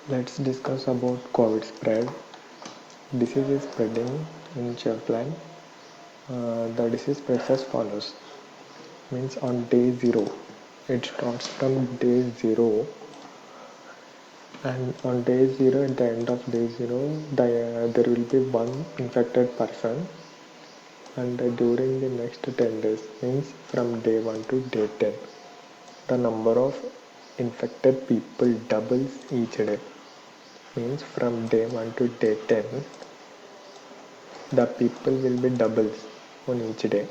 Let's discuss about COVID spread. Disease is spreading in Chavplan. The disease spreads as follows. Means on day 0. It starts from day 0, and on day 0, at the end of day 0, there will be one infected person, and during the next 10 days, means from day 1 to day 10, the number of infected people doubles each day. Means from day 1 to day 10, the people will be doubles on each day,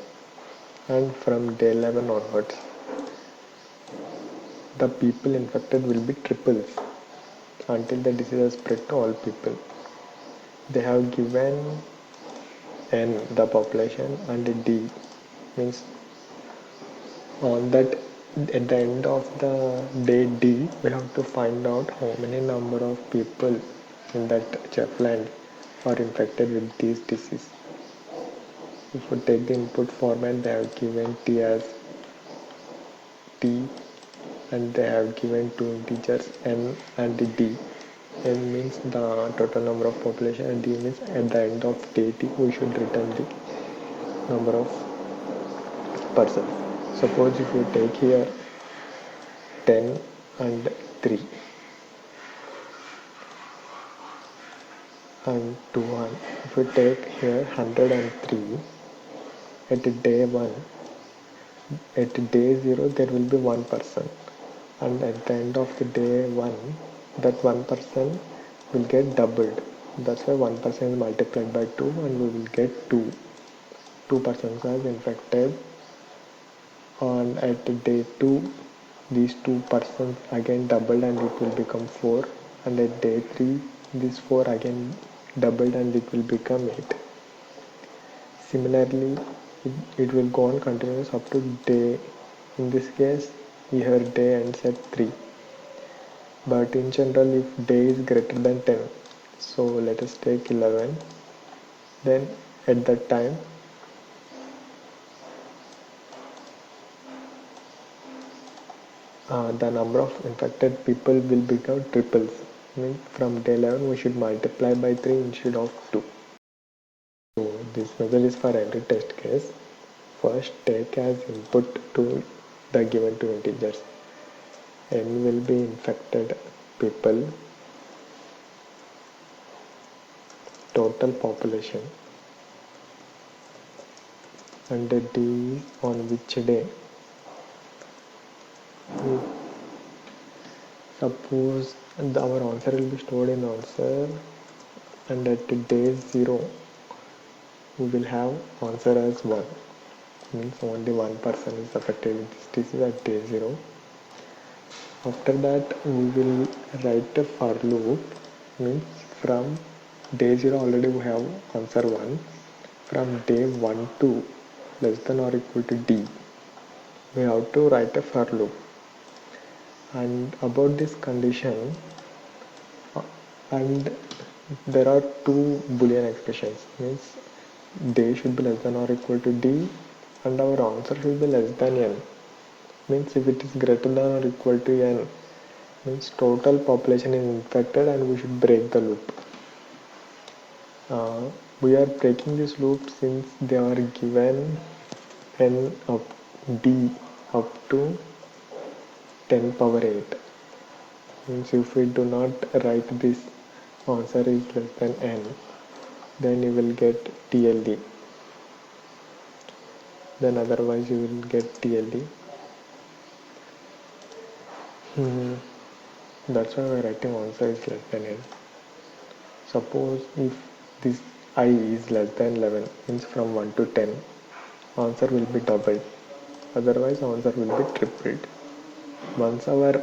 and from day 11 onwards the people infected will be triples until the disease has spread to all people. They have given n the population and d, means on that at the end of the day d we have to find out how many number of people in that Chavland are infected with this disease. If you take the input format, they have given t as t, and they have given two integers n and d. N means the total number of population, and d means at the end of day t we should return the number of persons. Suppose if you take here 10 and 3 and 2 1. If you take here 103, at day 1, at day 0 there will be one person, and at the end of the day 1 that one person will get doubled. That's why 1% is multiplied by 2 and we will get 2 persons are infected. And at day 2 these 2 persons again doubled and it will become 4, and at day 3 this 4 again doubled and it will become 8. Similarly it will go on continuous up to day, in this case here day ends at 3, but in general if day is greater than 10, so let us take 11, then at that time the number of infected people will become triples. Means from day 11 we should multiply by 3 instead of 2. So this method is for every test case. First take as input to the given two integers. N will be infected people, total population, and D is on which day. Suppose our answer will be stored in answer, and at day 0 we will have answer as 1. Means only one person is affected with this disease at day 0. After that we will write a for loop. Means from day 0 already we have answer 1. From day 1 to less than or equal to d we have to write a for loop. And about this condition, and there are two boolean expressions. Means day should be less than or equal to d and our answer should be less than n. Means if it is greater than or equal to n, means total population is infected and we should break the loop. We are breaking this loop since they are given n of d up to 10 power 8. Means if we do not write this answer is less than n, then you will get TLD. Then otherwise you will get TLD. That's why we are writing answer is less than n. Suppose if this I is less than 11, means from 1 to 10, answer will be doubled. Otherwise answer will be tripled. Once our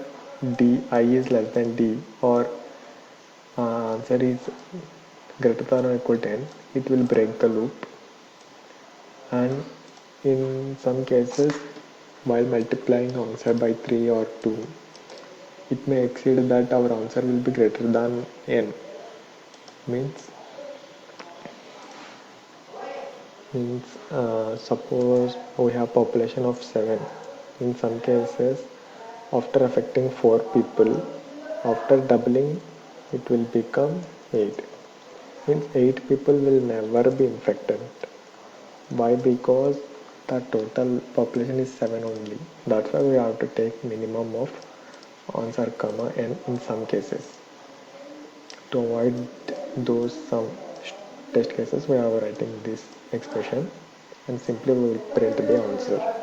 I is less than d, or answer is greater than or equal to 10, it will break the loop. And in some cases, while multiplying answer by 3 or 2, it may exceed that our answer will be greater than n. Means suppose we have population of 7. In some cases, after affecting 4 people, after doubling it will become 8. Means 8 people will never be infected. Why? Because the total population is 7 only. That's why we have to take minimum of answer comma n in some cases. To avoid those some test cases, we are writing this expression and simply we will print the answer.